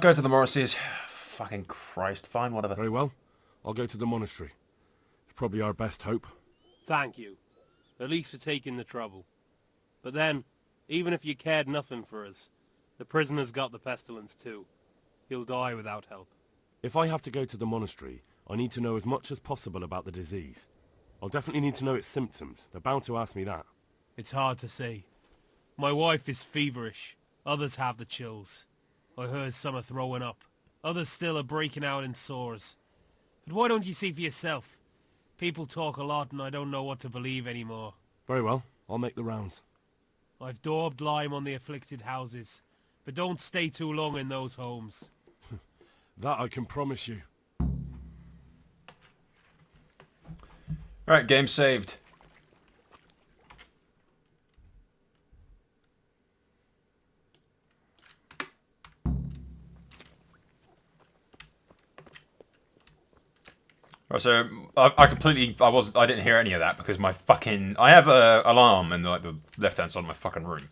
go to the monasteries. Fucking Christ, fine, whatever. Very well. I'll go to the monastery. It's probably our best hope. Thank you. At least for taking the trouble. But then, even if you cared nothing for us, the prisoner's got the pestilence too. He'll die without help. If I have to go to the monastery, I need to know as much as possible about the disease. I'll definitely need to know its symptoms. They're bound to ask me that. It's hard to say. My wife is feverish. Others have the chills. I heard some are throwing up. Others still are breaking out in sores. But why don't you see for yourself? People talk a lot and I don't know what to believe anymore. Very well. I'll make the rounds. I've daubed lime on the afflicted houses, but don't stay too long in those homes. That I can promise you. Alright, game saved. Right, so I didn't hear any of that because my fucking, I have a alarm in the left-hand side of my fucking room,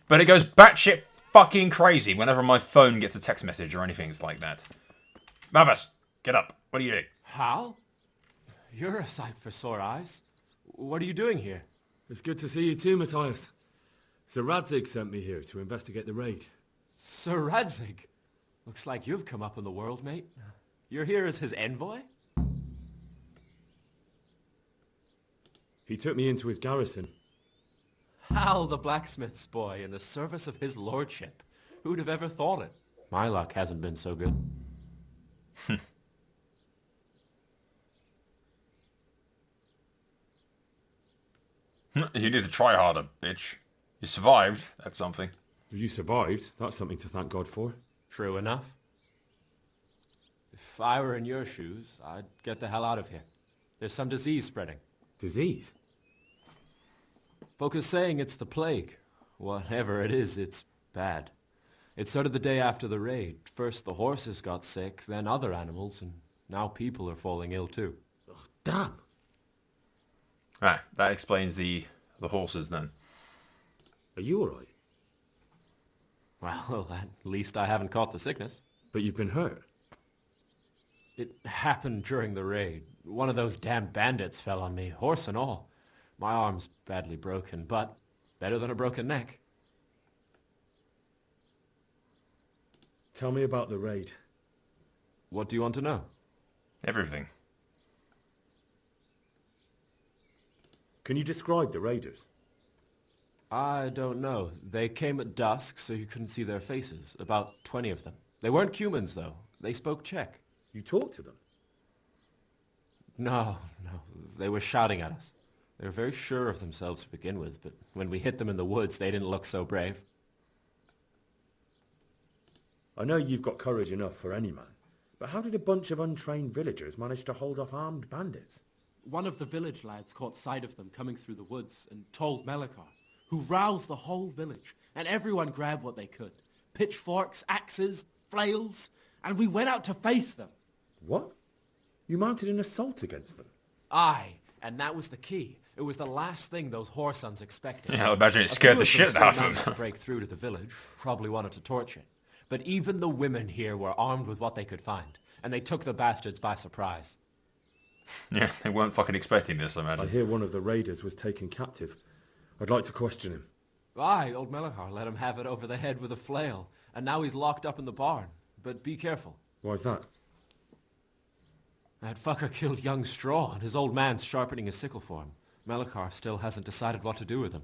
but it goes batshit fucking crazy whenever my phone gets a text message or anything like that. Mavis, get up. What are you doing? Hal? You're a sight for sore eyes. What are you doing here? It's good to see you too, Matthias. Sir Radzig sent me here to investigate the raid. Sir Radzig? Looks like you've come up in the world, mate. You're here as his envoy? He took me into his garrison. Hal, the blacksmith's boy, in the service of his lordship. Who'd have ever thought it? My luck hasn't been so good. You need to try harder, bitch. You survived. That's something. If you survived, that's something to thank God for. True enough. If I were in your shoes, I'd get the hell out of here. There's some disease spreading. Disease? Folk are saying it's the plague. Whatever it is, it's bad. It started the day after the raid. First the horses got sick, then other animals, and now people are falling ill too. Oh, damn. Ah, that explains the horses then. Are you alright? Well, at least I haven't caught the sickness. But you've been hurt. It happened during the raid. One of those damn bandits fell on me, horse and all. My arm's badly broken, but better than a broken neck. Tell me about the raid. What do you want to know? Everything. Can you describe the raiders? I don't know. They came at dusk, so you couldn't see their faces. About 20 of them. They weren't humans, though. They spoke Czech. You talked to them? No. They were shouting at us. They were very sure of themselves to begin with, but when we hit them in the woods, they didn't look so brave. I know you've got courage enough for any man, but how did a bunch of untrained villagers manage to hold off armed bandits? One of the village lads caught sight of them coming through the woods and told Melikar, who roused the whole village, and everyone grabbed what they could. Pitchforks, axes, flails, and we went out to face them. What? You mounted an assault against them? Aye, and that was the key. It was the last thing those whoresons expected. Yeah, I imagine it A scared few the of them shit out still of managed them. to break through to the village, probably wanted to torch it. But even the women here were armed with what they could find, and they took the bastards by surprise. Yeah, they weren't fucking expecting this, I I imagine. hear one of the raiders was taken captive. I'd like to question him. Aye, old Melikar let him have it over the head with a flail, and now he's locked up in the barn. But be careful. Why's that? That fucker killed young Straw, and his old man's sharpening his sickle for him. Melikar still hasn't decided what to do with him.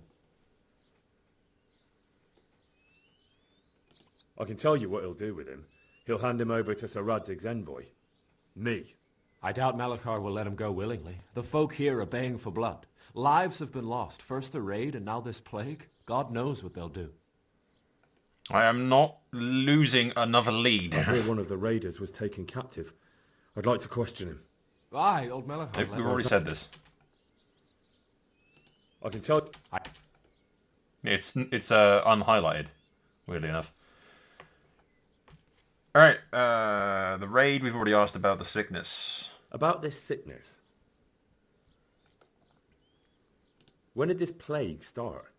I can tell you what he'll do with him. He'll hand him over to Sir Radzig's envoy. Me. I doubt Melikar will let him go willingly. The folk here are baying for blood. Lives have been lost. First the raid, and now this plague. God knows what they'll do. I am not losing another lead. I hear one of the raiders was taken captive. I'd like to question him. Aye, old Melikar. let We've him- already said this. I can tell... It's unhighlighted, weirdly enough. Alright, the raid, we've already asked about the sickness. About this sickness. When did this plague start?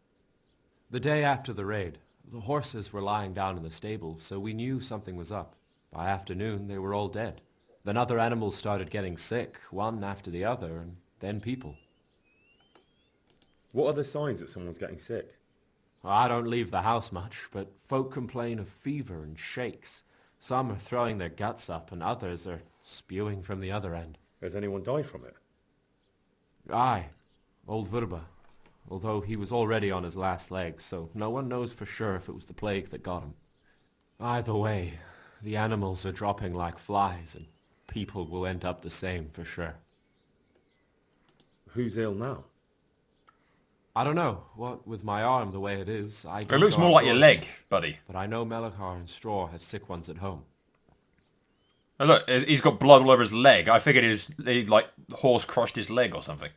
The day after the raid. The horses were lying down in the stable, so we knew something was up. By afternoon, they were all dead. Then other animals started getting sick, one after the other, and then people. What are the signs that someone's getting sick? I don't leave the house much, but folk complain of fever and shakes. Some are throwing their guts up, and others are spewing from the other end. Has anyone died from it? Aye, old Verba. Although he was already on his last legs, so no one knows for sure if it was the plague that got him. Either way, the animals are dropping like flies, and people will end up the same for sure. Who's ill now? I don't know. What with my arm the way it is, I It don't looks go more like your outdoors leg, much. buddy. But I know Melikar and Straw have sick ones at home. Oh, look, he's got blood all over his leg. I figured like, horse crushed his leg or something.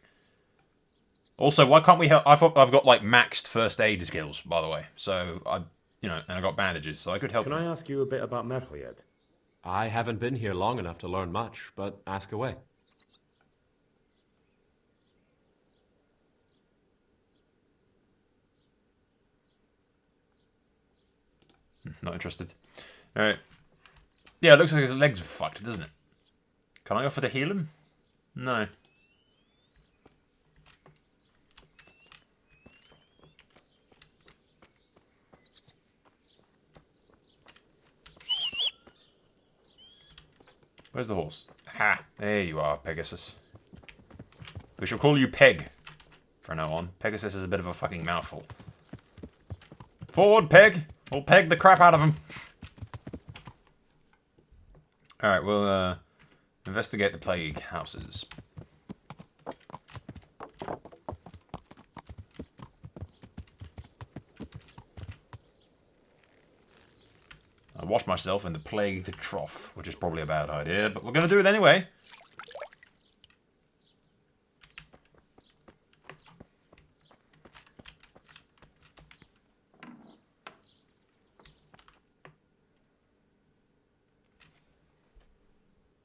Also, why can't we help? I've got, like, maxed first aid skills, by the way. So, and I got bandages, so I could help Can I ask you a bit about Merle yet? I haven't been here long enough to learn much, but ask away. Not interested. Alright. Yeah, it looks like his legs are fucked, doesn't it? Can I offer to heal him? No. Where's the horse? Ha! There you are, Pegasus. We shall call you Peg from now on. Pegasus is a bit of a fucking mouthful. Forward, Peg! We'll peg the crap out of him. Alright, we'll investigate the plague houses. I washed myself in the plagued trough, which is probably a bad idea, but we're going to do it anyway.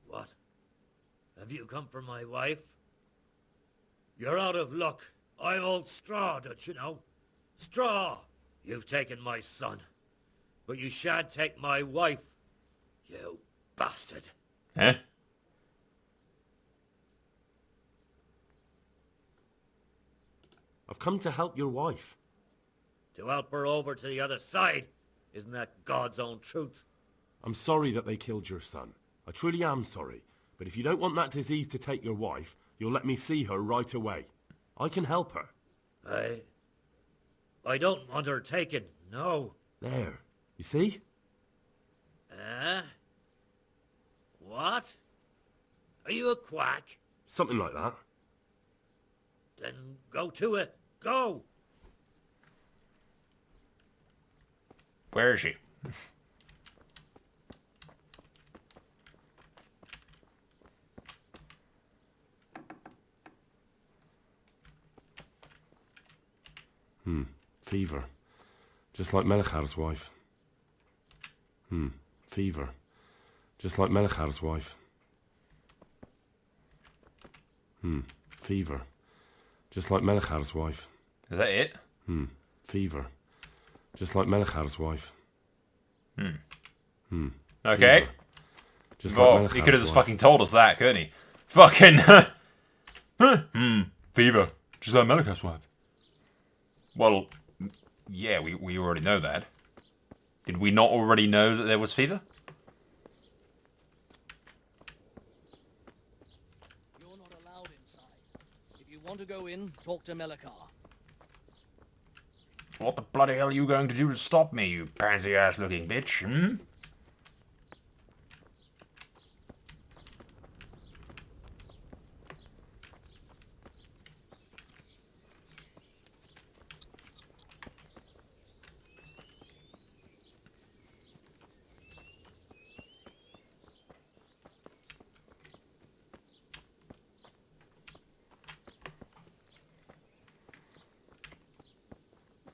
What? Have you come for my wife? You're out of luck. I'm old Straw, don't you know? Straw! You've taken my son. But you shan't take my wife. You bastard. Eh? I've come to help your wife. To help her over to the other side. Isn't that God's own truth? I'm sorry that they killed your son. I truly am sorry. But if you don't want that disease to take your wife, you'll let me see her right away. I can help her. I don't want her taken, no. There. You see? What? Are you a quack? Something like that. Then go to it. Go! Where is she? Fever. Just like Melichar's wife. Fever. Just like Melichar's wife. Fever. Just like Melichar's wife. Is that it? Fever. Just like Melichar's wife. Okay. Just Well, like he could have just wife. fucking told us that, couldn't he? Fucking... Fever. Just like Melikhar's wife. Well, yeah, we already know that. Did we not already know that there was fever? You're not allowed inside. If you want to go in, talk to Melikar. What the bloody hell are you going to do to stop me, you pansy-ass looking bitch, hmm?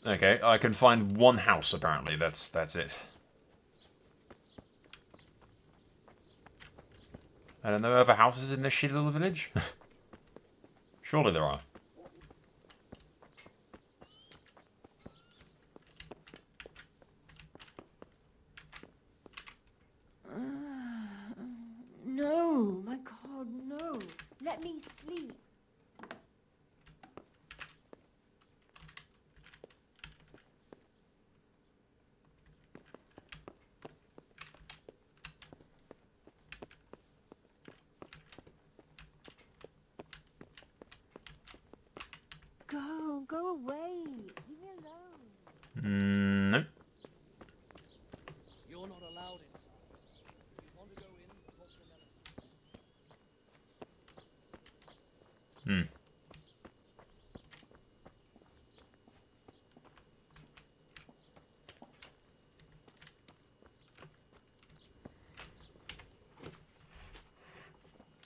Okay, I can find one house, apparently. That's it. I don't know other houses in this shitty little village? Surely there are. No, my God, no. Let me sleep. Go away. Leave me alone. No. You're not allowed inside. If you want to go in, talk to Melanie.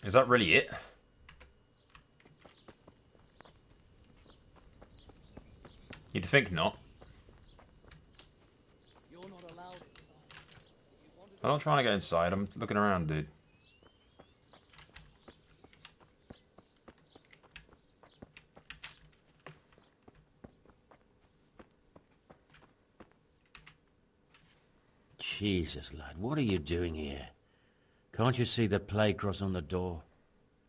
Is that really it? You'd think not. You're not allowed inside. If you want to I'm not trying to get inside. I'm looking around, dude. Jesus, lad, what are you doing here? Can't you see the plague cross on the door?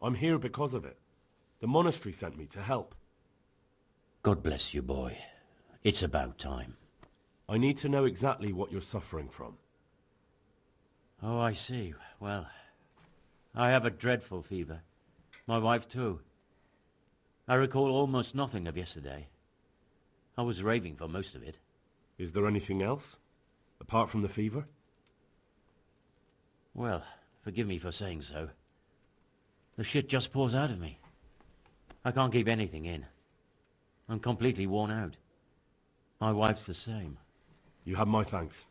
I'm here because of it. The monastery sent me to help. God bless you, boy. It's about time. I need to know exactly what you're suffering from. Oh, I see. Well, I have a dreadful fever. My wife too. I recall almost nothing of yesterday. I was raving for most of it. Is there anything else? Apart from the fever? Well, forgive me for saying so. The shit just pours out of me. I can't keep anything in. I'm completely worn out. My wife's the same. You have my thanks.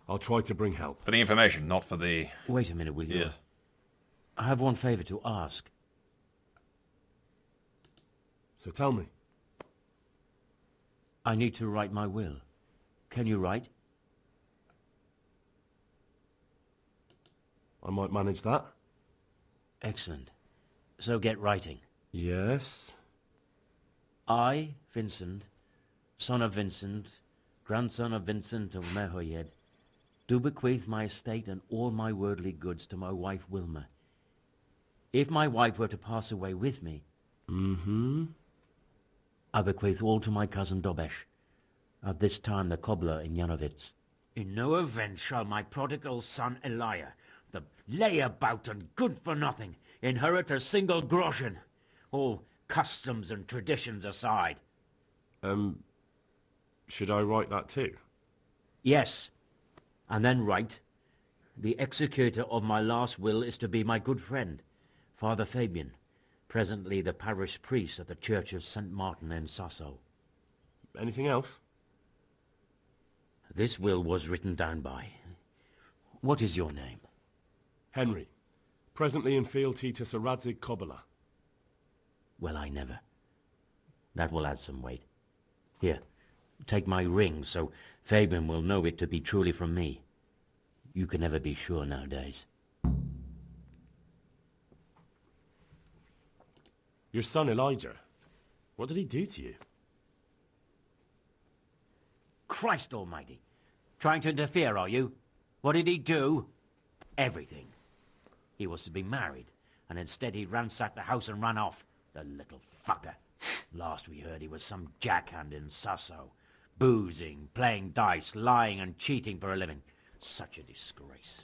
I'll try to bring help. For the information, not for the... Wait a minute, will you? Yes. I have one favor to ask. So tell me. I need to write my will. Can you write? I might manage that. Excellent. So get writing. Yes? I, Vincent, son of Vincent, grandson of Vincent of Mehoyed, do bequeath my estate and all my worldly goods to my wife Wilma. If my wife were to pass away with me, I bequeath all to my cousin Dobesh, at this time the cobbler in Yanovitz. In no event shall my prodigal son Elia, the layabout and good-for-nothing, inherit a single groschen, all customs and traditions aside. Should I write that too? Yes, and then write, the executor of my last will is to be my good friend, Father Fabian, presently the parish priest of the Church of St. Martin in Sasso. Anything else? This will was written down by... What is your name? Henry. Presently in fealty to Sir Radzig Kobyla. Well, I never. That will add some weight. Here, take my ring, so Fabian will know it to be truly from me. You can never be sure nowadays. Your son Elijah. What did he do to you? Christ almighty! Trying to interfere, are you? What did he do? Everything. He was to be married, and instead he ransacked the house and ran off. The little fucker. Last we heard he was some jackhand in Sasso. Boozing, playing dice, lying and cheating for a living. Such a disgrace.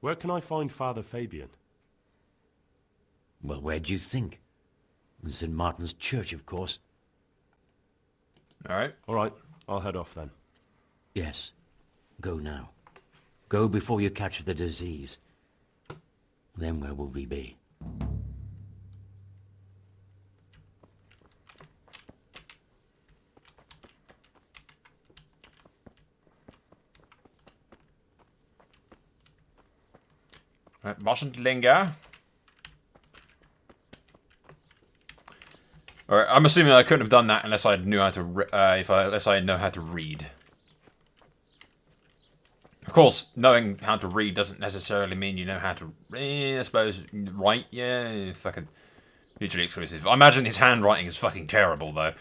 Where can I find Father Fabian? Well, where do you think? In St. Martin's Church, of course. Alright. Alright, I'll head off then. Yes. Go now. Go before you catch the disease. Then where will we be? It mustn't linger. Alright, I'm assuming I couldn't have done that unless I knew how to unless I know how to read. Of course, knowing how to read doesn't necessarily mean you know how to, I suppose, write. Yeah, fucking mutually exclusive. I imagine his handwriting is fucking terrible, though.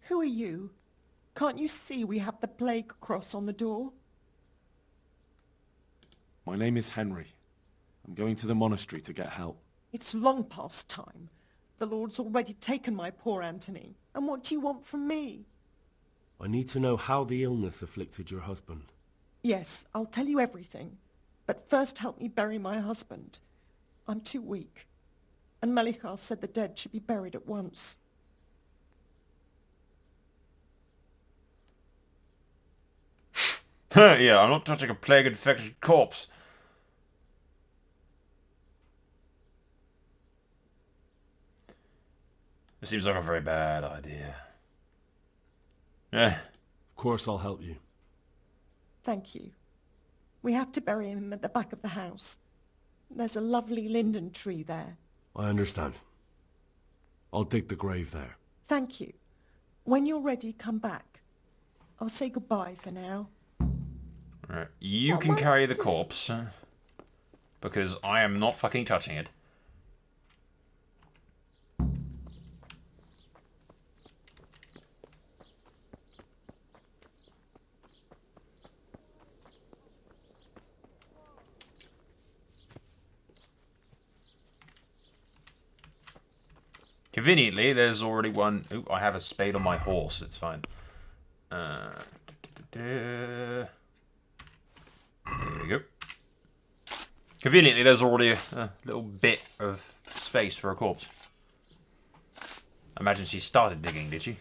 Who are you? Can't you see we have the plague cross on the door? My name is Henry. I'm going to the monastery to get help. It's long past time. The Lord's already taken my poor Anthony. And what do you want from me? I need to know how the illness afflicted your husband. Yes, I'll tell you everything. But first help me bury my husband. I'm too weak. And Melichar said the dead should be buried at once. Yeah, I'm not touching a plague-infected corpse. It seems like a very bad idea. Yeah. Of course I'll help you. Thank you. We have to bury him at the back of the house. There's a lovely linden tree there. I understand. I'll dig the grave there. Thank you. When you're ready, come back. I'll say goodbye for now. Right. You What can might carry you the do? corpse. Because I am not fucking touching it. Conveniently, there's already one. Ooh, I have a spade on my horse. It's fine. There we go. Conveniently, there's already a little bit of space for a corpse. I imagine she started digging, did she?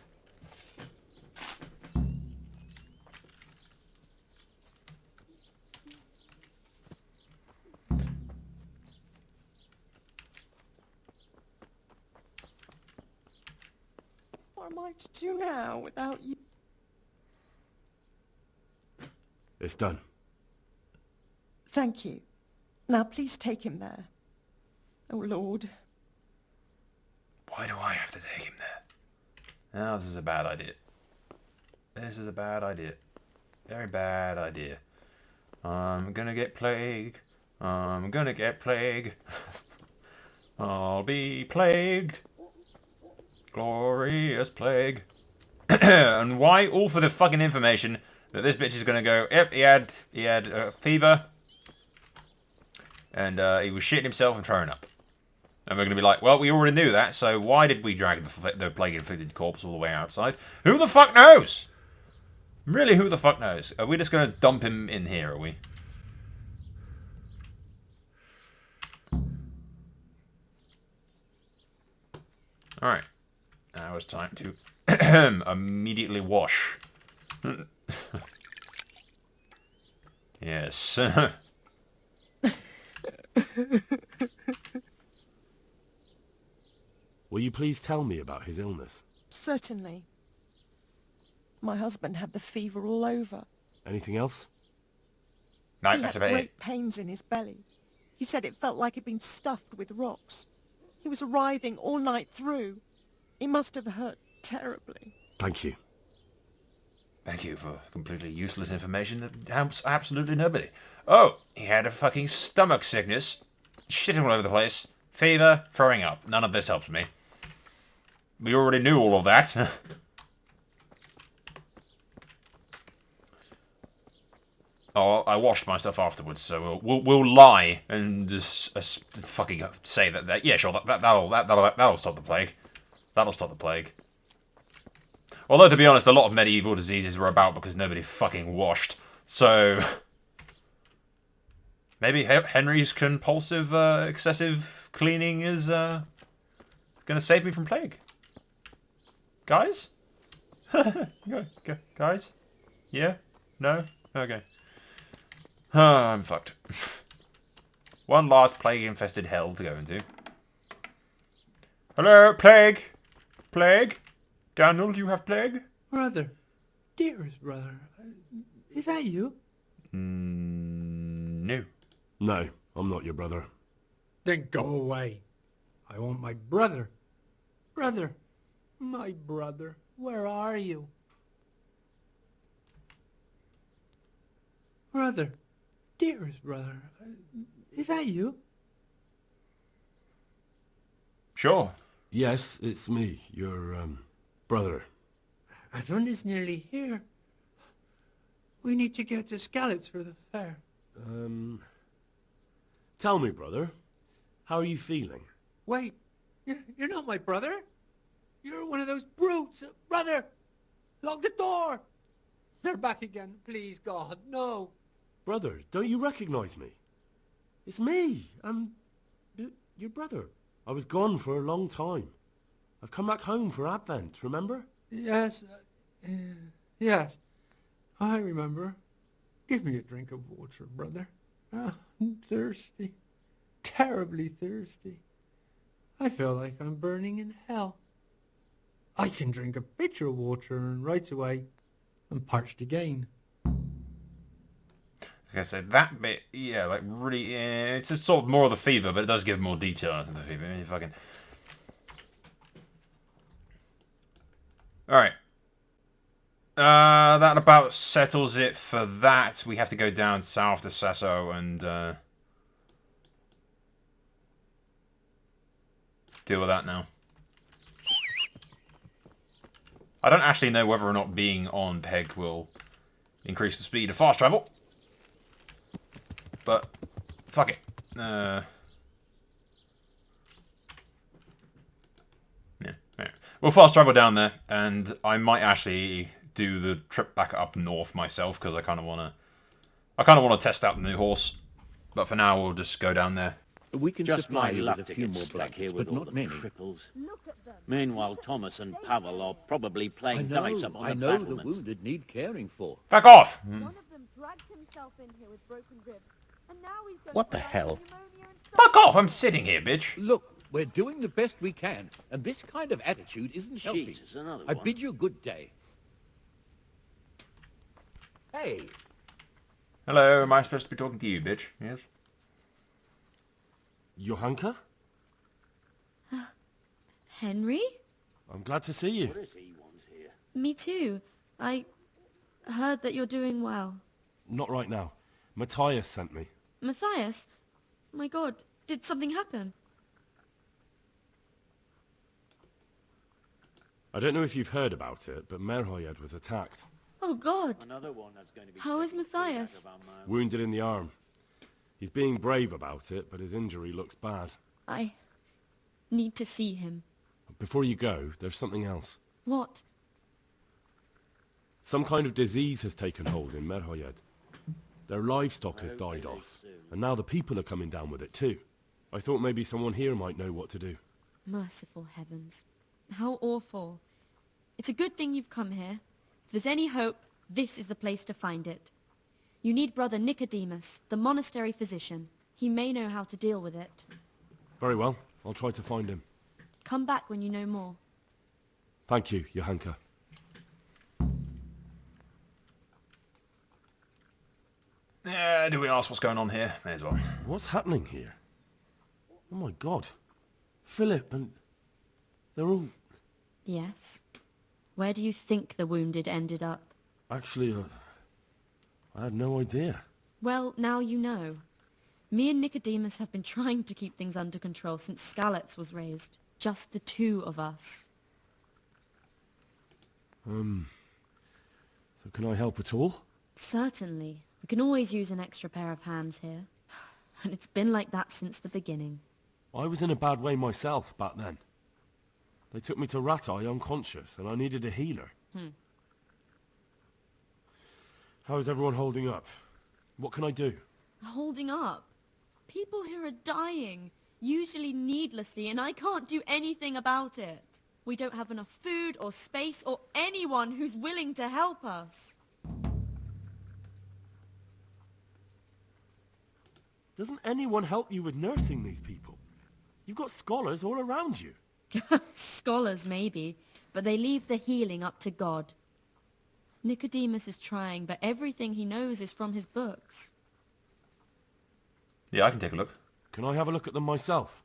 What am I to do now without you? It's done. Thank you. Now please take him there. Oh, Lord. Why do I have to take him there? Now, this is a bad idea. This is a bad idea. Very bad idea. I'm gonna get plague. I'm gonna get plague. I'll be plagued. Glorious plague. And why? All for the fucking information that this bitch is gonna go, yep, he had fever. And he was shitting himself and throwing up. And we're going to be like, well, we already knew that, so why did we drag the plague-inflicted corpse all the way outside? Who the fuck knows? Really, who the fuck knows? Are we just going to dump him in here, are we? Alright. Now it's time to immediately wash. Yes. Will you please tell me about his illness? Certainly. My husband had the fever all over. Anything else? No, He that's had about great it. pains in his belly. He said it felt like it'd been stuffed with rocks. He was writhing all night through. He must have hurt terribly. Thank you. Thank you for completely useless information that helps absolutely nobody. Oh, he had a fucking stomach sickness. Shitting all over the place. Fever, throwing up. None of this helps me. We already knew all of that. Oh, I washed myself afterwards, so we'll lie and just fucking say that yeah, sure, that'll stop the plague. That'll stop the plague. Although, to be honest, a lot of medieval diseases were about because nobody fucking washed. So maybe Henry's compulsive, excessive cleaning is gonna save me from plague. Guys? Guys? Yeah? No? Okay. I'm fucked. One last plague-infested hell to go into. Hello, plague? Plague? Daniel, do you have plague? Brother, dearest brother, is that you? No. No, I'm not your brother. Then go away. I want my brother. Brother, my brother, where are you? Brother, dearest brother, is that you? Sure. Yes, it's me, your, brother. Everyone is nearly here. We need to get to Skalitz for the fair. Tell me, brother, how are you feeling? Wait, you're not my brother? You're one of those brutes. Brother, lock the door. They're back again. Please, God, no. Brother, don't you recognize me? It's me. I'm your brother. I was gone for a long time. I've come back home for Advent, remember? Yes, yes, I remember. Give me a drink of water, brother. I'm thirsty. Terribly thirsty. I feel like I'm burning in hell. I can drink a pitcher of water and right away I'm parched again. Like I said, that bit, yeah, like really, it's just sort of more of the fever, but it does give more detail to the fever. I mean, fucking. Alright. That about settles it for that. We have to go down south to Sasso and deal with that now. I don't actually know whether or not being on Peg will increase the speed of fast travel. But, fuck it. Yeah. We'll fast travel down there, and I might actually do the trip back up north myself, because I kind of want to test out the new horse. But for now, we'll just go down there. We can just supply you with a few more blankets, but not many. Cripples. Meanwhile, Thomas and Pavel are probably playing dice up on the battlements. I know the wounded need caring for. Fuck off! One of them dragged himself in here with broken ribs, and now he's going What the hell? Fuck off! I'm sitting here, bitch. Look, we're doing the best we can, and this kind of attitude isn't healthy. Jesus, another I one. bid you good day. Hey. Hello, am I supposed to be talking to you, bitch? Yes. Johanka? Henry? I'm glad to see you. What is he wants here? Me too. I heard that you're doing well. Not right now. Matthias sent me. Matthias? My God, did something happen? I don't know if you've heard about it, but Merhoyed was attacked. Oh God. Another one that's going to be How is Matthias? Wounded in the arm. He's being brave about it, but his injury looks bad. I need to see him. Before you go, there's something else. What? Some kind of disease has taken hold in Merhoyed. Their livestock has died off, and now the people are coming down with it too. I thought maybe someone here might know what to do. Merciful heavens. How awful. It's a good thing you've come here. If there's any hope, this is the place to find it. You need Brother Nicodemus, the monastery physician. He may know how to deal with it. Very well. I'll try to find him. Come back when you know more. Thank you, Johanka. Do we ask what's going on here? May as well. What's happening here? Oh my God. Philip and... they're all... Yes? Where do you think the wounded ended up? Actually, I had no idea. Well, now you know. Me and Nicodemus have been trying to keep things under control since Skalitz was raised. Just the two of us. So can I help at all? Certainly. We can always use an extra pair of hands here. And it's been like that since the beginning. I was in a bad way myself back then. They took me to Ratai unconscious, and I needed a healer. How is everyone holding up? What can I do? Holding up? People here are dying, usually needlessly, and I can't do anything about it. We don't have enough food or space or anyone who's willing to help us. Doesn't anyone help you with nursing these people? You've got scholars all around you. Scholars, maybe, but they leave the healing up to God. Nicodemus is trying, but everything he knows is from his books. Yeah, I can take a look. Can I have a look at them myself?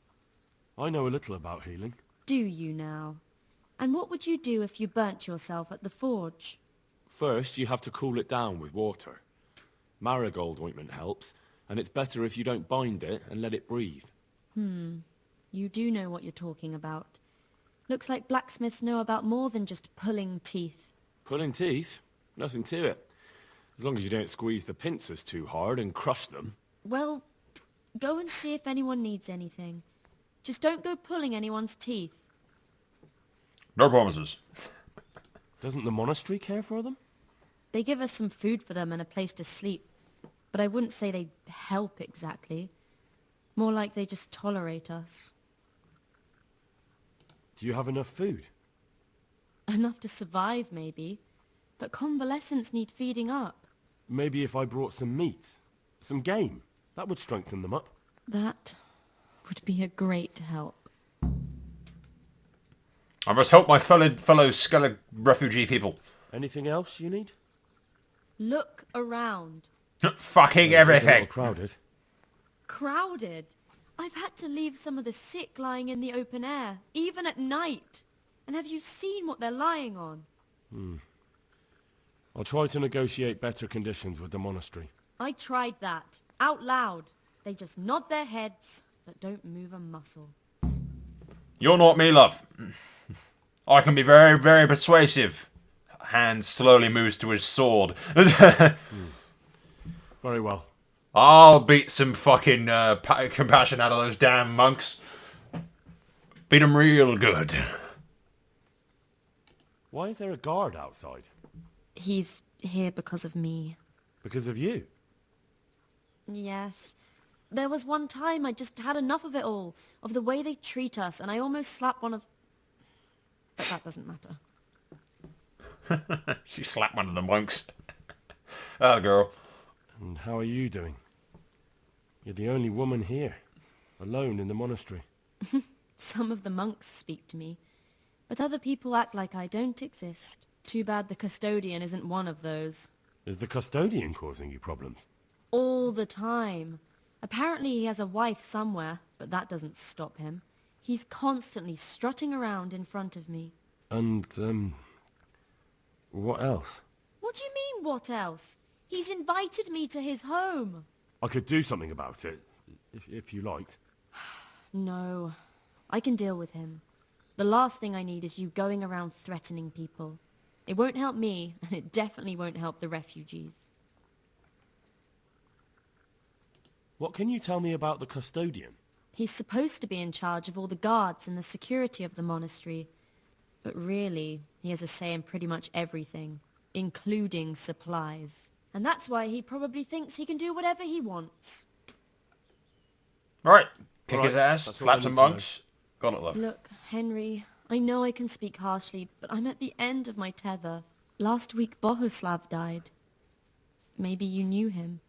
I know a little about healing. Do you now? And what would you do if you burnt yourself at the forge? First, you have to cool it down with water. Marigold ointment helps, and it's better if you don't bind it and let it breathe. You do know what you're talking about. Looks like blacksmiths know about more than just pulling teeth. Pulling teeth? Nothing to it. As long as you don't squeeze the pincers too hard and crush them. Well, go and see if anyone needs anything. Just don't go pulling anyone's teeth. No promises. Doesn't the monastery care for them? They give us some food for them and a place to sleep. But I wouldn't say they help exactly. More like they just tolerate us. Do you have enough food? Enough to survive, maybe. But convalescents need feeding up. Maybe if I brought some meat, some game, that would strengthen them up. That would be a great help. I must help my fellow Skellig refugee people. Anything else you need? Look around. Fucking everything. It's a little crowded. Crowded? I've had to leave some of the sick lying in the open air, even at night. And have you seen what they're lying on? I'll try to negotiate better conditions with the monastery. I tried that, out loud. They just nod their heads, but don't move a muscle. You're not me, love. I can be very, very persuasive. Hand slowly moves to his sword. Very well. I'll beat some fucking compassion out of those damn monks. Beat them real good. Why is there a guard outside? He's here because of me. Because of you? Yes. There was one time I just had enough of it all, of the way they treat us, and I almost slapped one of... But that doesn't matter. She slapped one of the monks. Oh, girl. And how are you doing? You're the only woman here, alone in the monastery. Some of the monks speak to me, but other people act like I don't exist. Too bad the custodian isn't one of those. Is the custodian causing you problems? All the time. Apparently he has a wife somewhere, but that doesn't stop him. He's constantly strutting around in front of me. And, what else? What do you mean, what else? He's invited me to his home. I could do something about it, if you liked. No, I can deal with him. The last thing I need is you going around threatening people. It won't help me, and it definitely won't help the refugees. What can you tell me about the custodian? He's supposed to be in charge of all the guards and the security of the monastery. But really, he has a say in pretty much everything, including supplies. And that's why he probably thinks he can do whatever he wants. Right. Kick Right, his ass, that's all I slap some need to know. monks. Got it, love. Look, Henry, I know I can speak harshly, but I'm at the end of my tether. Last week Bohuslav died. Maybe you knew him.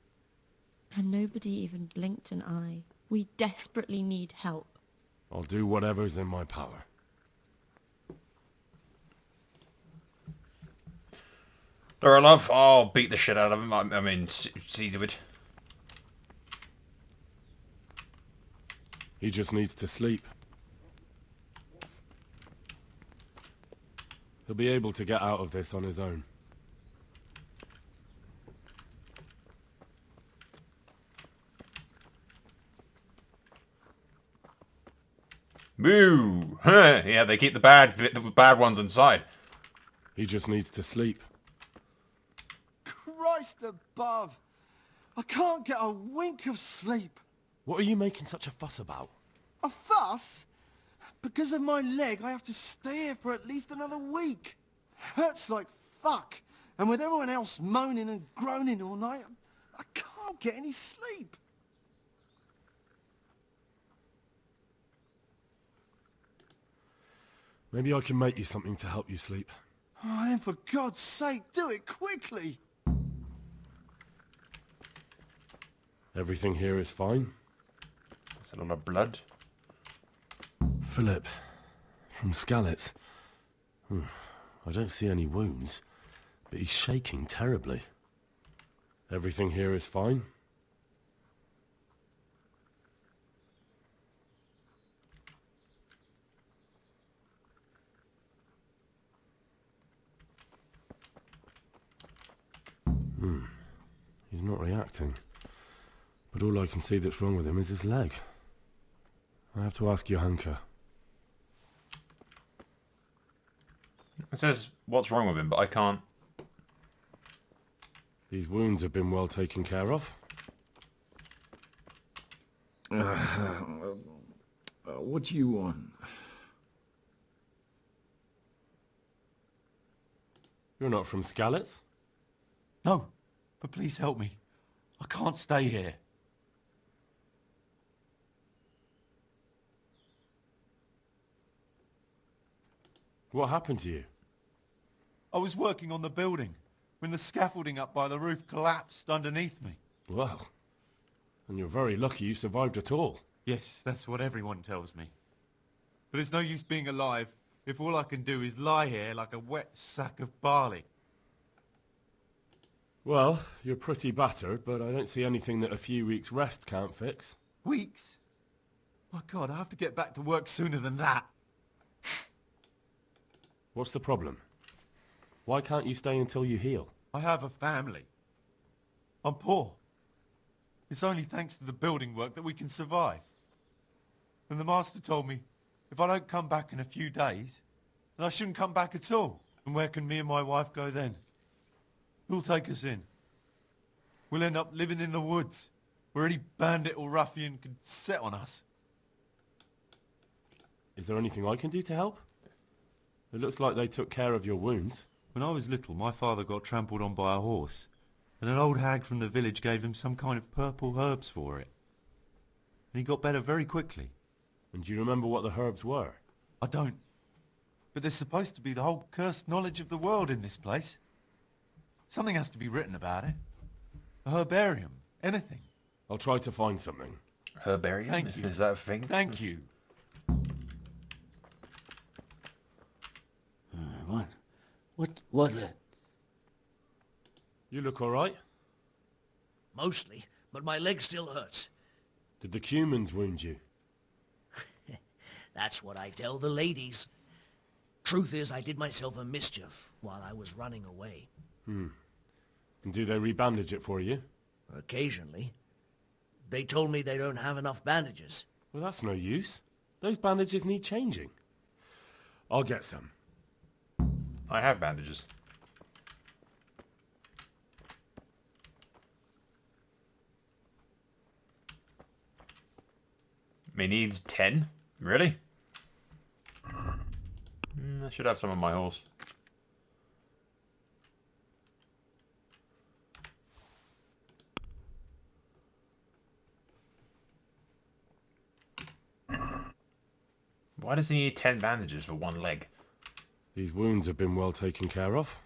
And nobody even blinked an eye. We desperately need help. I'll do whatever's in my power. Alright, love. I'll beat the shit out of him. I mean, see to it. He just needs to sleep. He'll be able to get out of this on his own. Moo! Huh. Yeah, they keep the bad ones inside. He just needs to sleep. Christ above! I can't get a wink of sleep. What are you making such a fuss about? A fuss? Because of my leg, I have to stay here for at least another week. Hurts like fuck. And with everyone else moaning and groaning all night, I can't get any sleep. Maybe I can make you something to help you sleep. Oh, then for God's sake, do it quickly. Everything here is fine. Is it a lot of blood? Philip, from Skalitz. I don't see any wounds, but he's shaking terribly. Everything here is fine. He's not reacting. But all I can see that's wrong with him is his leg. I have to ask Johanka. It says what's wrong with him, but I can't These wounds have been well taken care of. What do you want? You're not from Skalitz? No, but please help me. I can't stay here. What happened to you? I was working on the building when the scaffolding up by the roof collapsed underneath me. Well, and you're very lucky you survived at all. Yes, that's what everyone tells me. But it's no use being alive if all I can do is lie here like a wet sack of barley. Well, you're pretty battered, but I don't see anything that a few weeks' rest can't fix. Weeks? My God, I have to get back to work sooner than that. What's the problem? Why can't you stay until you heal? I have a family. I'm poor. It's only thanks to the building work that we can survive. And the master told me, if I don't come back in a few days, then I shouldn't come back at all. And where can me and my wife go then? Who'll take us in? We'll end up living in the woods, where any bandit or ruffian can set on us. Is there anything I can do to help? It looks like they took care of your wounds. When I was little, my father got trampled on by a horse, and an old hag from the village gave him some kind of purple herbs for it. And he got better very quickly. And do you remember what the herbs were? I don't. But there's supposed to be the whole cursed knowledge of the world in this place. Something has to be written about it. A herbarium. Anything. I'll try to find something. Herbarium? Thank you. Is that a thing? Thank you. What? You look all right? Mostly, but my leg still hurts. Did the cumans wound you? That's what I tell the ladies. Truth is, I did myself a mischief while I was running away. And do they rebandage it for you? Occasionally. They told me they don't have enough bandages. Well, that's no use. Those bandages need changing. I'll get some. I have bandages. Me needs 10? Really? I should have some on my horse. Why does he need 10 bandages for one leg? These wounds have been well taken care of.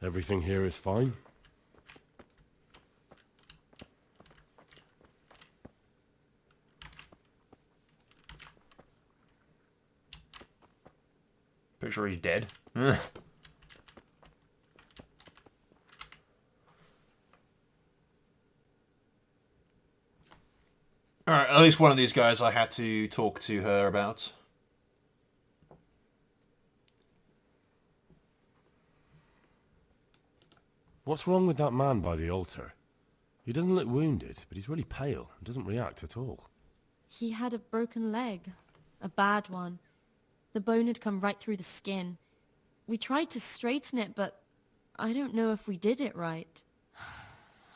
Everything here is fine. Pretty sure he's dead. Alright, at least one of these guys I had to talk to her about. What's wrong with that man by the altar? He doesn't look wounded, but he's really pale and doesn't react at all. He had a broken leg. A bad one. The bone had come right through the skin. We tried to straighten it, but I don't know if we did it right.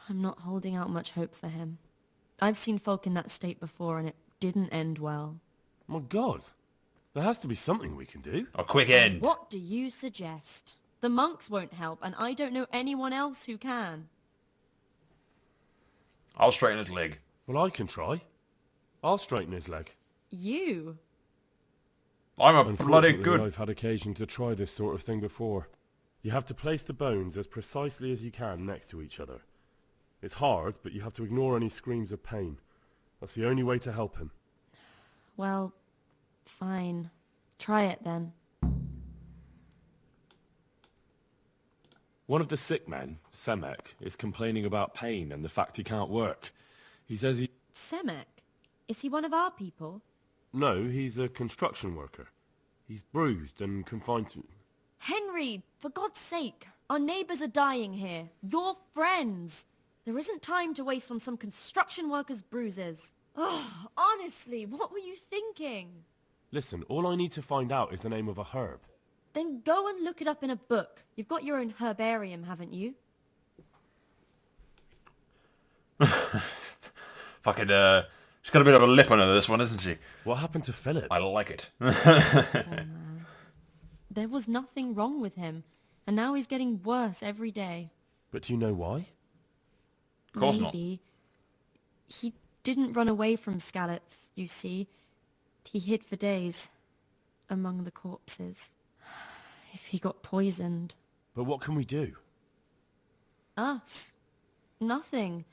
I'm not holding out much hope for him. I've seen folk in that state before, and it didn't end well. My God, there has to be something we can do. A quick end. What do you suggest? The monks won't help, and I don't know anyone else who can. I'll straighten his leg. Well, I can try. I'll straighten his leg. You? I'm a bloody good... I've had occasion to try this sort of thing before. You have to place the bones as precisely as you can next to each other. It's hard, but you have to ignore any screams of pain. That's the only way to help him. Well, fine. Try it then. One of the sick men, Semek, is complaining about pain and the fact he can't work. He says he... Semek? Is he one of our people? No, he's a construction worker. He's bruised and confined to... Henry, for God's sake. Our neighbours are dying here. Your friends. There isn't time to waste on some construction worker's bruises. Oh, honestly, what were you thinking? Listen, all I need to find out is the name of a herb. Then go and look it up in a book. You've got your own herbarium, haven't you? Fucking, she's got a bit of a lip on her, this one, isn't she? What happened to Philip? I like it. Poor man. There was nothing wrong with him, and now he's getting worse every day. But do you know why? Of course Maybe. He didn't run away from Skalitz, you see. He hid for days, among the corpses. If he got poisoned. But what can we do? Us? Nothing.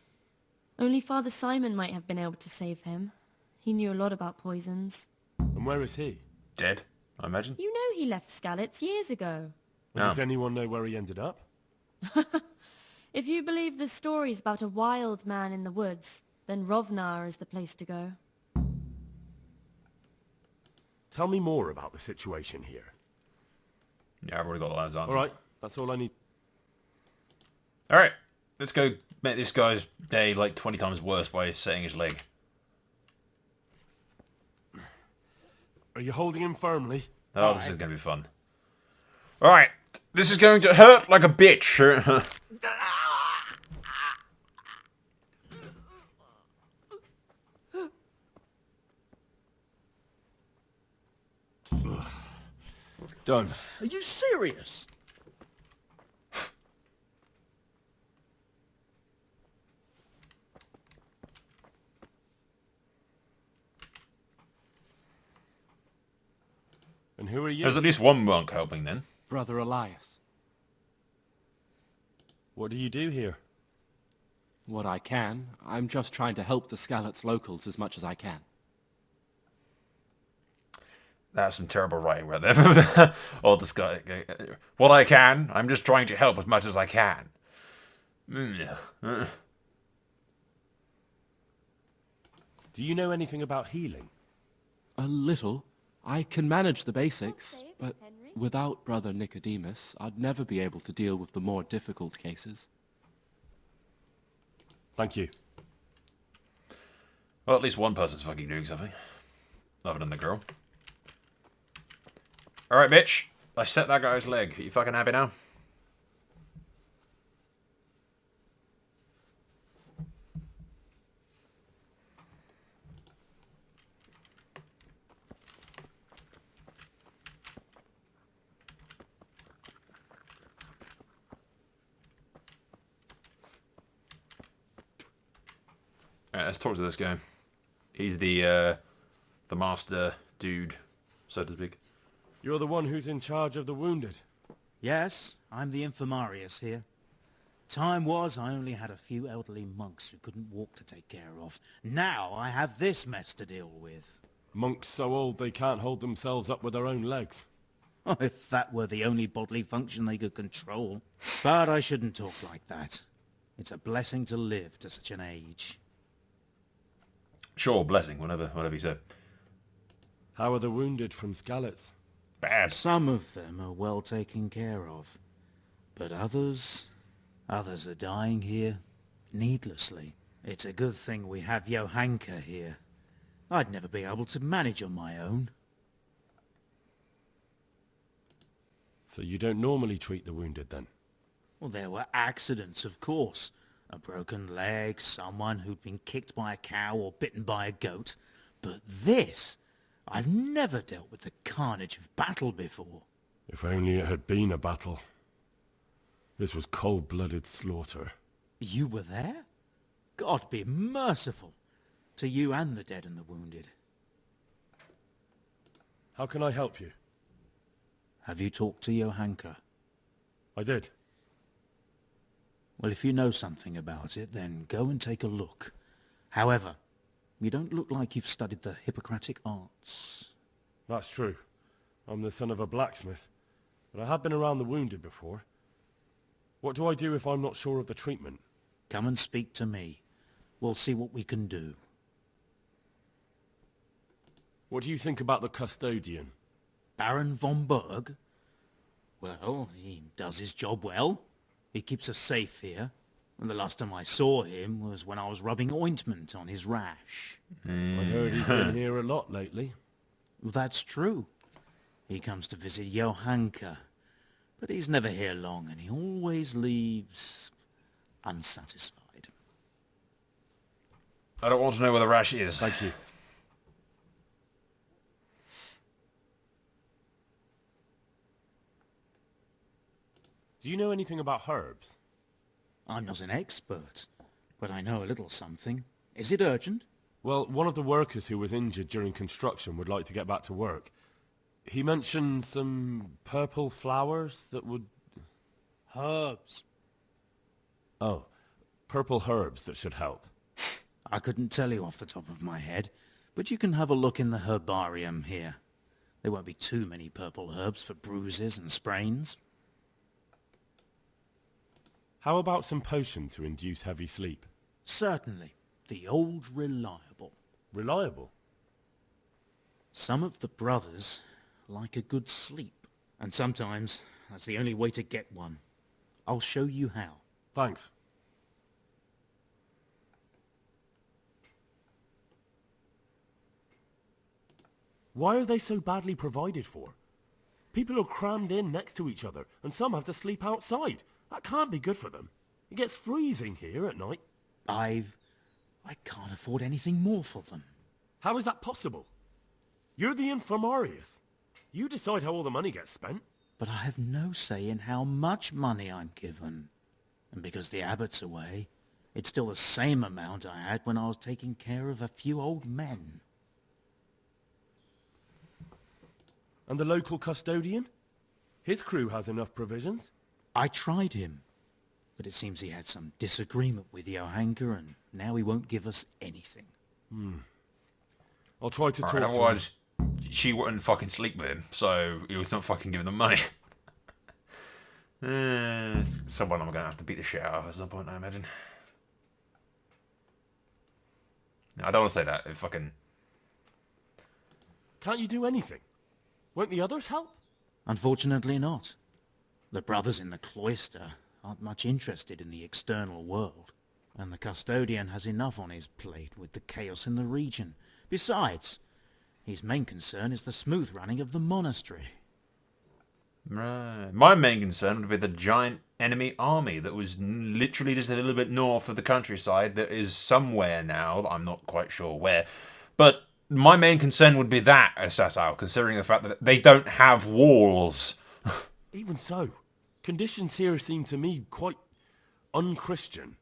Only Father Simon might have been able to save him. He knew a lot about poisons. And where is he? Dead, I imagine. You know he left Skalitz years ago. Well, does anyone know where he ended up? If you believe the stories about a wild man in the woods, then Rovnar is the place to go. Tell me more about the situation here. Yeah, I've already got all those answers. Alright, that's all I need. Alright, let's go make this guy's day like 20 times worse by setting his leg. Are you holding him firmly? Oh, this is going to be fun. Alright, this is going to hurt like a bitch. Done. Are you serious? And who are you? There's at least one monk helping then. Brother Elias. What do you do here? What I can. I'm just trying to help the Skalitz locals as much as I can. That's some terrible writing right there. All this guy. What I can, I'm just trying to help as much as I can. Do you know anything about healing? A little. I can manage the basics, but without Brother Nicodemus, I'd never be able to deal with the more difficult cases. Thank you. Well, at least one person's fucking doing something. Other than the girl. Alright, bitch. I set that guy's leg. Are you fucking happy now? Alright, let's talk to this guy. He's the master dude, so to speak. You're the one who's in charge of the wounded. Yes, I'm the infirmarius here. Time was I only had a few elderly monks who couldn't walk to take care of. Now I have this mess to deal with. Monks so old they can't hold themselves up with their own legs. Oh, if that were the only bodily function they could control. But I shouldn't talk like that. It's a blessing to live to such an age. Sure, blessing, whatever you say. How are the wounded from Skalitz? Bad. Some of them are well taken care of. But others are dying here needlessly. It's a good thing we have Johanka here. I'd never be able to manage on my own. So you don't normally treat the wounded then? Well, there were accidents, of course. A broken leg, someone who'd been kicked by a cow or bitten by a goat. But this, I've never dealt with the carnage of battle before. If only it had been a battle. This was cold-blooded slaughter. You were there? God be merciful to you and the dead and the wounded. How can I help you? Have you talked to Johanka? I did. Well, if you know something about it, then go and take a look. However, you don't look like you've studied the Hippocratic arts. That's true. I'm the son of a blacksmith, but I have been around the wounded before. What do I do if I'm not sure of the treatment? Come and speak to me. We'll see what we can do. What do you think about the custodian? Baron von Berg? Well, he does his job well. He keeps us safe here. And the last time I saw him was when I was rubbing ointment on his rash. I heard he's been here a lot lately. Well, that's true. He comes to visit Johanka. But he's never here long, and he always leaves unsatisfied. I don't want to know where the rash is. Thank you. Do you know anything about herbs? I'm not an expert, but I know a little something. Is it urgent? Well, one of the workers who was injured during construction would like to get back to work. He mentioned some purple flowers that would... Herbs. Oh, purple herbs that should help. I couldn't tell you off the top of my head, but you can have a look in the herbarium here. There won't be too many purple herbs for bruises and sprains. How about some potion to induce heavy sleep? Certainly. The old reliable. Reliable? Some of the brothers like a good sleep, and sometimes that's the only way to get one. I'll show you how. Thanks. Why are they so badly provided for? People are crammed in next to each other, and some have to sleep outside. That can't be good for them. It gets freezing here at night. I can't afford anything more for them. How is that possible? You're the infirmarius. You decide how all the money gets spent. But I have no say in how much money I'm given. And because the abbot's away, it's still the same amount I had when I was taking care of a few old men. And the local custodian? His crew has enough provisions. I tried him, but it seems he had some disagreement with Johanka, and now he won't give us anything. I'll try to talk to him. Otherwise, she wouldn't fucking sleep with him, so he was not fucking giving them money. Someone I'm gonna have to beat the shit out of at some point, I imagine. No, I don't want to say that. It fucking... Can't you do anything? Won't the others help? Unfortunately not. The brothers in the cloister aren't much interested in the external world, and the custodian has enough on his plate with the chaos in the region. Besides, his main concern is the smooth running of the monastery. Right. My main concern would be the giant enemy army that was literally just a little bit north of the countryside that is somewhere now. I'm not quite sure where. But my main concern would be that, Assassau, considering the fact that they don't have walls. Even so, conditions here seem to me quite unchristian.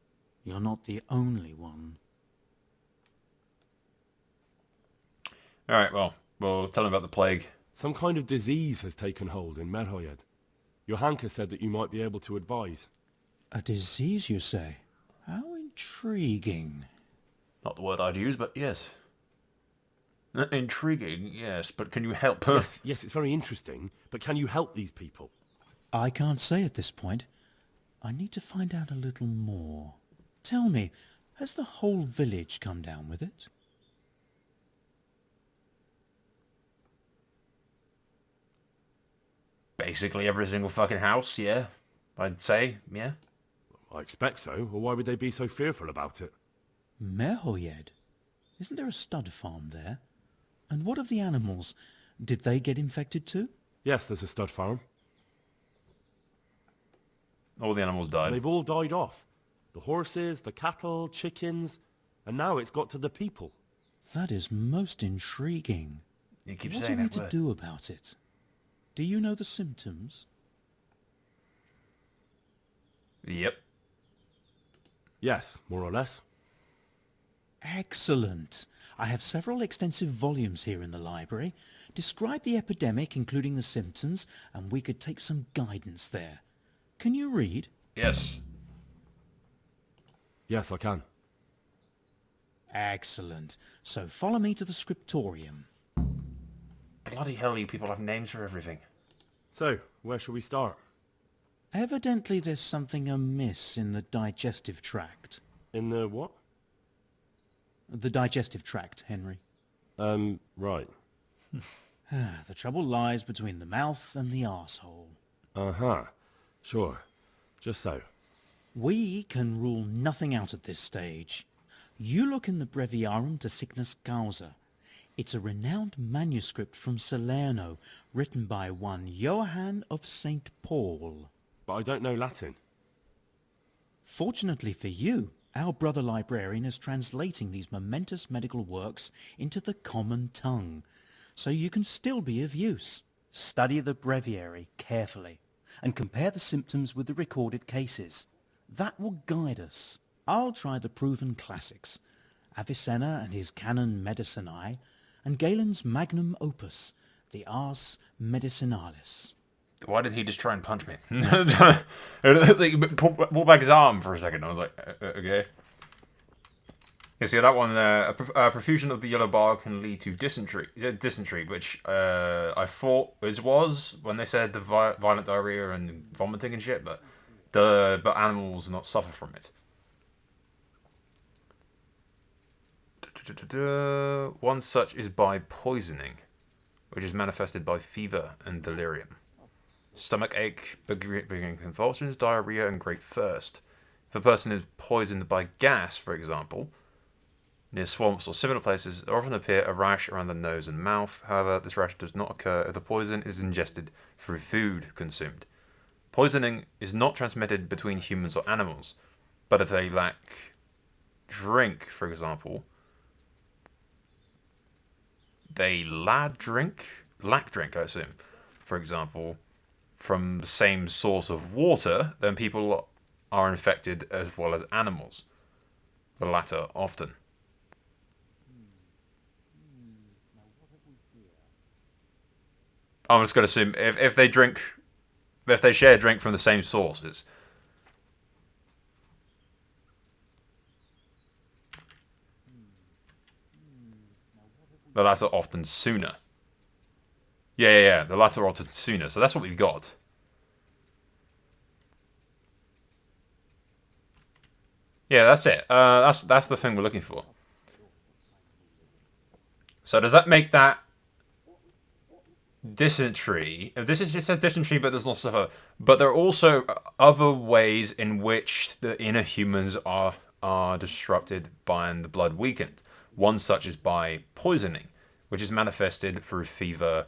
You're not the only one. Alright, well, we'll tell them about the plague. Some kind of disease has taken hold in Merhoyed. Johanka said that you might be able to advise. A disease, you say? How intriguing. Not the word I'd use, but yes. Intriguing, yes, but can you help? Yes, it's very interesting, but can you help these people? I can't say at this point. I need to find out a little more. Tell me, has the whole village come down with it? Basically every single fucking house, yeah. I'd say, yeah. I expect so, or why would they be so fearful about it? Merhoyed? Isn't there a stud farm there? And what of the animals? Did they get infected too? Yes, there's a stud farm. All the animals died. They've all died off. The horses, the cattle, chickens, and now it's got to the people. That is most intriguing. You keep what saying are we that to word. do about it? Do you know the symptoms? Yep. Yes, more or less. Excellent. I have several extensive volumes here in the library. Describe the epidemic, including the symptoms, and we could take some guidance there. Can you read? Yes. Yes, I can. Excellent. So follow me to the scriptorium. Bloody hell, you people have names for everything. So, where shall we start? Evidently there's something amiss in the digestive tract. In the what? The digestive tract, Henry. Right. The trouble lies between the mouth and the arsehole. Uh-huh. Sure. Just so. We can rule nothing out at this stage. You look in the Breviarum de Sickness Causa. It's a renowned manuscript from Salerno, written by one Johann of St. Paul. But I don't know Latin. Fortunately for you, Our brother librarian is translating these momentous medical works into the common tongue, so you can still be of use. Study the breviary carefully and compare the symptoms with the recorded cases. That will guide us. I'll try the proven classics, Avicenna and his Canon Medicinae, and Galen's magnum opus, the Ars Medicinalis. Why did he just try and punch me? It's like he pulled back his arm for a second. I was like, okay. You see that one there? A profusion of the yellow bark can lead to dysentery, which I thought was when they said the violent diarrhea and vomiting and shit, but animals not suffer from it. One such is by poisoning, which is manifested by fever and delirium. Stomach ache, beginning convulsions, diarrhea, and great thirst. If a person is poisoned by gas, for example, near swamps or similar places, there often appear a rash around the nose and mouth. However, this rash does not occur if the poison is ingested through food consumed. Poisoning is not transmitted between humans or animals, but if they lack drink, for example, lack drink, I assume, for example, from the same source of water, then people are infected as well as animals. The latter often. I'm just going to assume if they share drink from the same sources, the latter often sooner. Yeah. The latter often sooner. So that's what we've got. Yeah, that's it. That's the thing we're looking for. So does that make that dysentery? This is just a dysentery, but there's also but there are also other ways in which the inner humans are disrupted by the blood weakened. One such is by poisoning, which is manifested through fever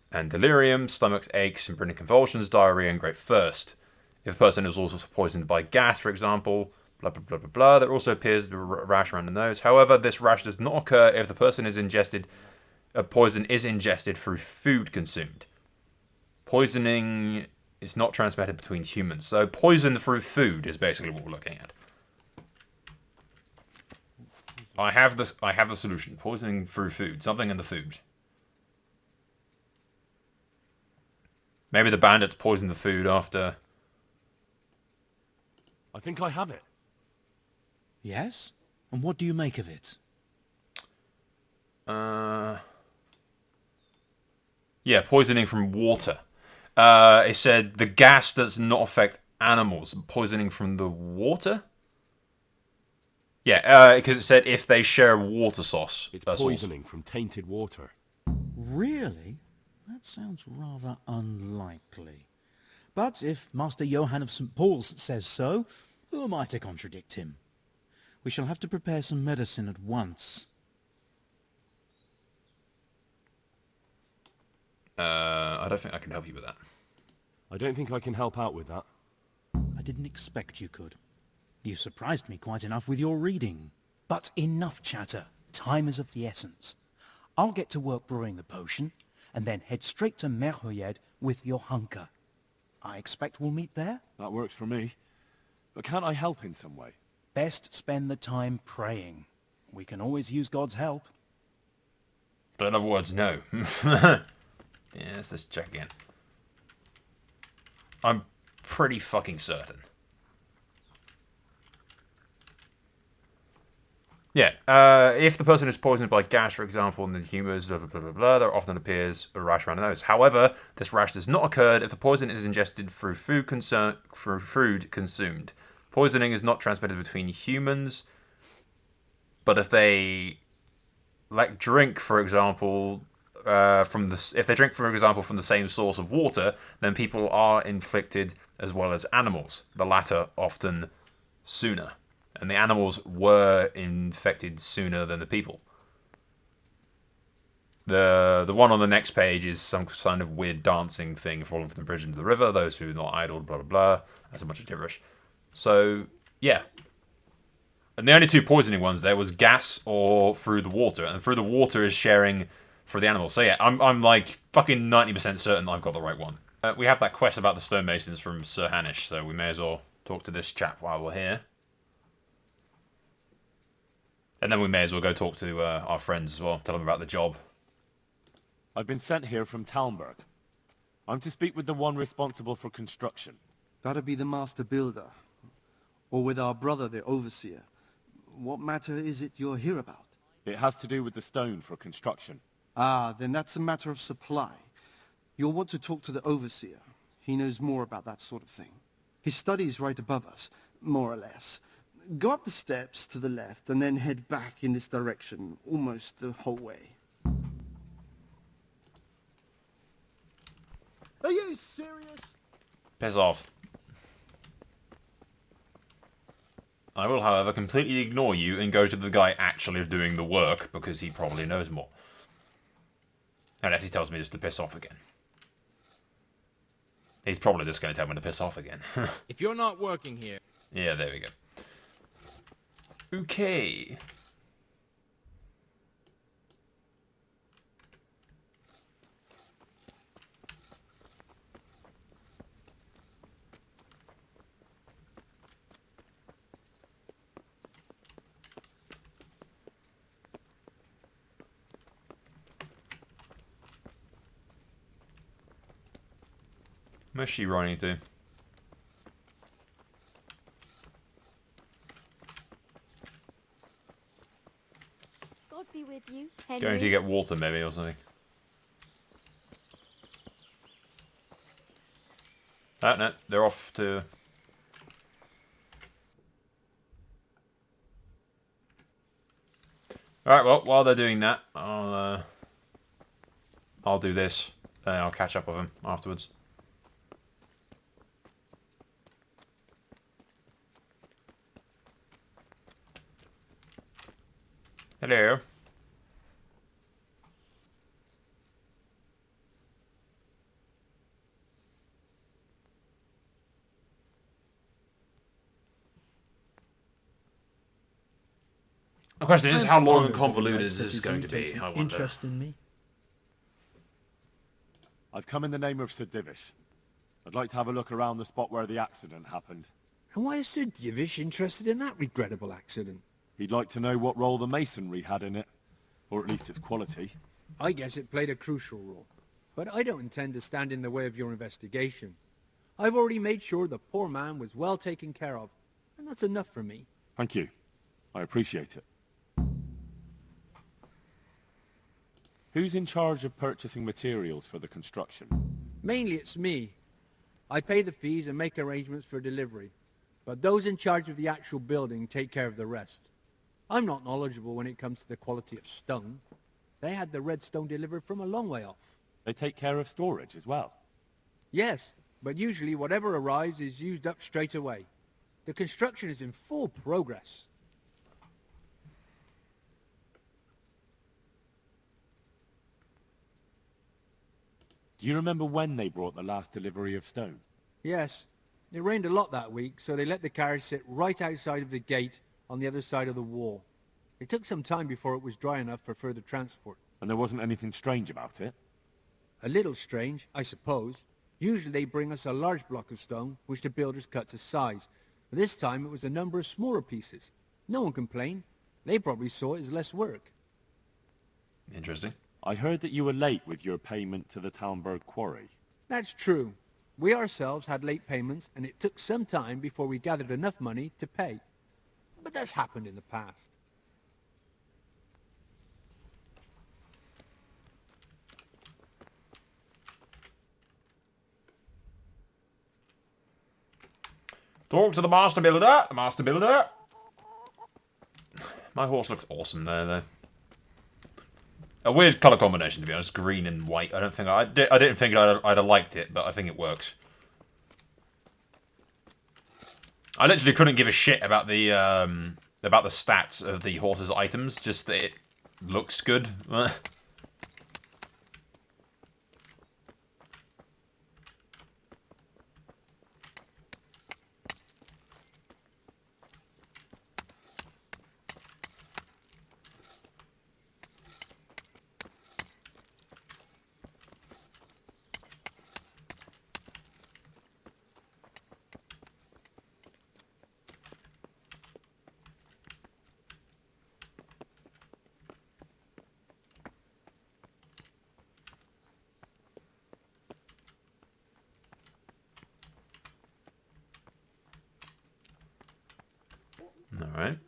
and delirium, stomach aches and breathing convulsions, diarrhea, and great thirst. If a person is also poisoned by gas, for example, blah, blah, blah, blah, blah, there also appears a rash around the nose. However, this rash does not occur if the person is ingested, a poison is ingested through food consumed. Poisoning is not transmitted between humans. So poison through food is basically what we're looking at. I have the solution. Poisoning through food. Something in the food. Maybe the bandits poisoned the food after. I think I have it. Yes? And what do you make of it? Yeah, poisoning from water. It said the gas does not affect animals. Poisoning from the water? Yeah, because it said if they share water source. It's poisoning from tainted water. Really? That sounds rather unlikely. But if Master Johann of St. Paul's says so, who am I to contradict him? We shall have to prepare some medicine at once. I don't think I can help you with that. I don't think I can help out with that. I didn't expect you could. You surprised me quite enough with your reading. But enough chatter. Time is of the essence. I'll get to work brewing the potion, and then head straight to Merhoyed with your hunker. I expect we'll meet there? That works for me. But can't I help in some way? Best spend the time praying. We can always use God's help. But in other words, no. Yeah, let's just check again. I'm pretty fucking certain. Yeah, if the person is poisoned by gas, for example, and the humors, blah, blah, blah, blah, blah, there often appears a rash around the nose. However, this rash does not occur if the poison is ingested through food consumed. Poisoning is not transmitted between humans, but if they like drink, for example, if they drink, for example, from the same source of water, then people are inflicted as well as animals. The latter often sooner. And the animals were infected sooner than the people. The one on the next page is some kind of weird dancing thing falling from the bridge into the river. Those who are not idle, blah, blah, blah. That's a bunch of gibberish. So, yeah. And the only two poisoning ones there was gas or through the water. And through the water is sharing for the animals. So yeah, I'm like fucking 90% certain I've got the right one. We have that quest about the stonemasons from Sir Hanish, so we may as well talk to this chap while we're here. And then we may as well go talk to our friends as well, tell them about the job. I've been sent here from Talmberg. I'm to speak with the one responsible for construction. That'd be the master builder. Or with our brother, the overseer. What matter is it you're here about? It has to do with the stone for construction. Ah, then that's a matter of supply. You'll want to talk to the overseer. He knows more about that sort of thing. His study's right above us, more or less. Go up the steps to the left and then head back in this direction, almost the whole way. Are you serious? Piss off. I will, however, completely ignore you and go to the guy actually doing the work, because he probably knows more. Unless he tells me just to piss off again. He's probably just going to tell me to piss off again. If you're not working here... Yeah, there we go. Okay. Where's she running to? God be with you, Henry. Going to get water maybe or something. Oh no, they're off to... Alright, well, while they're doing that, I'll do this. Then I'll catch up with them afterwards. Hello. The question is, how long and convoluted is this going to be? I wonder. Interest in me. I've come in the name of Sir Divish. I'd like to have a look around the spot where the accident happened. And why is Sir Divish interested in that regrettable accident? He'd like to know what role the masonry had in it, or at least its quality. I guess it played a crucial role. But I don't intend to stand in the way of your investigation. I've already made sure the poor man was well taken care of, and that's enough for me. Thank you. I appreciate it. Who's in charge of purchasing materials for the construction? Mainly it's me. I pay the fees and make arrangements for delivery. But those in charge of the actual building take care of the rest. I'm not knowledgeable when it comes to the quality of stone. They had the red stone delivered from a long way off. They take care of storage as well? Yes, but usually whatever arrives is used up straight away. The construction is in full progress. Do you remember when they brought the last delivery of stone? Yes. It rained a lot that week, so they let the carriage sit right outside of the gate on the other side of the wall. It took some time before it was dry enough for further transport. And there wasn't anything strange about it? A little strange, I suppose. Usually they bring us a large block of stone, which the builders cut to size. But this time it was a number of smaller pieces. No one complained. They probably saw it as less work. Interesting. I heard that you were late with your payment to the Talmberg quarry. That's true. We ourselves had late payments, and it took some time before we gathered enough money to pay. But that's happened in the past. Talk to the master builder. The master builder. My horse looks awesome there, though. A weird colour combination, to be honest. Green and white. I didn't think I'd have liked it, but I think it works. I literally couldn't give a shit about the stats of the horse's items. Just that it looks good. Alright.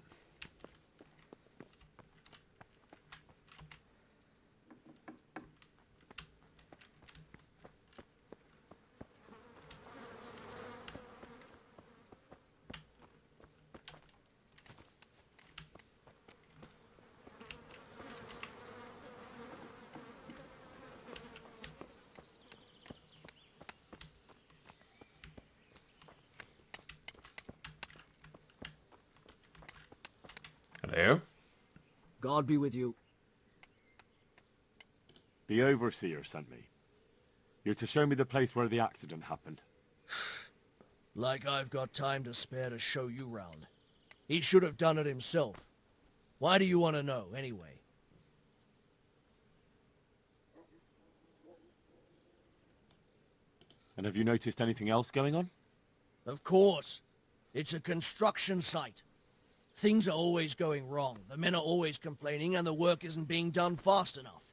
Hello? God be with you. The Overseer sent me. You're to show me the place where the accident happened. Like I've got time to spare to show you round. He should have done it himself. Why do you want to know, anyway? And have you noticed anything else going on? Of course. It's a construction site. Things are always going wrong. The men are always complaining, and the work isn't being done fast enough.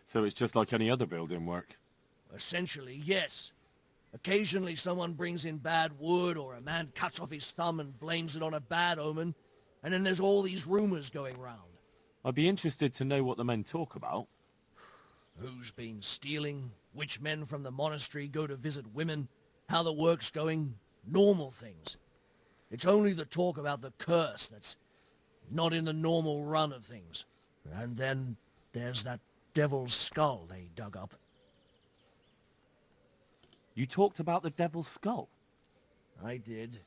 So it's just like any other building work? Essentially, yes. Occasionally someone brings in bad wood, or a man cuts off his thumb and blames it on a bad omen, and then there's all these rumors going round. I'd be interested to know what the men talk about. Who's been stealing, which men from the monastery go to visit women, how the work's going, normal things. It's only the talk about the curse that's not in the normal run of things. And then there's that devil's skull they dug up. You talked about the devil's skull? I did.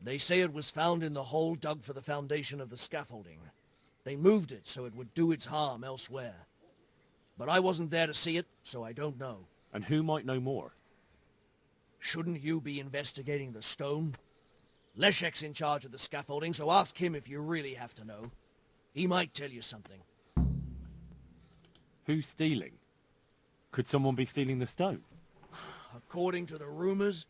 They say it was found in the hole dug for the foundation of the scaffolding. They moved it so it would do its harm elsewhere. But I wasn't there to see it, so I don't know. And who might know more? Shouldn't you be investigating the stone? Leszek's in charge of the scaffolding, so ask him if you really have to know. He might tell you something. Who's stealing? Could someone be stealing the stone? According to the rumors,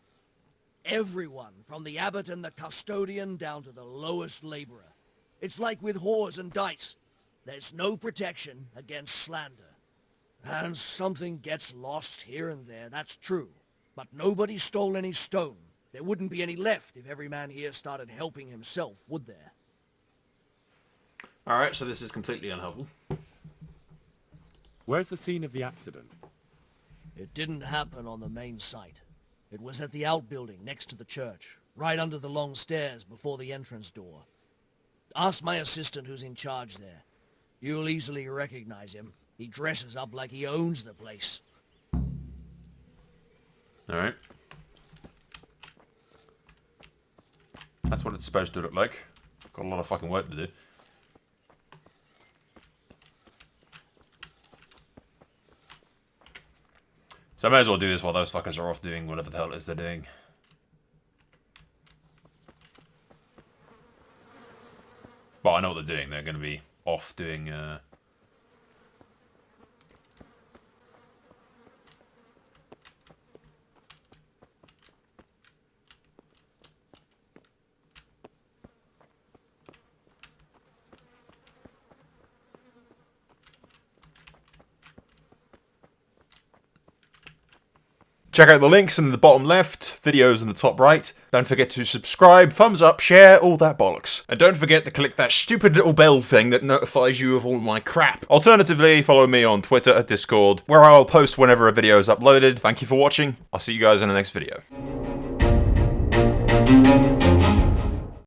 everyone, from the abbot and the custodian down to the lowest laborer. It's like with whores and dice. There's no protection against slander. And something gets lost here and there, that's true. But nobody stole any stone. There wouldn't be any left if every man here started helping himself, would there? Alright, so this is completely unhelpful. Where's the scene of the accident? It didn't happen on the main site. It was at the outbuilding next to the church, right under the long stairs before the entrance door. Ask my assistant who's in charge there. You'll easily recognize him. He dresses up like he owns the place. Alright. That's what it's supposed to look like. Got a lot of fucking work to do. So I may as well do this while those fuckers are off doing whatever the hell it is they're doing. Well, I know what they're doing. They're going to be off doing... Check out the links in the bottom left, videos in the top right. Don't forget to subscribe, thumbs up, share, all that bollocks. And don't forget to click that stupid little bell thing that notifies you of all my crap. Alternatively, follow me on Twitter or Discord, where I'll post whenever a video is uploaded. Thank you for watching. I'll see you guys in the next video.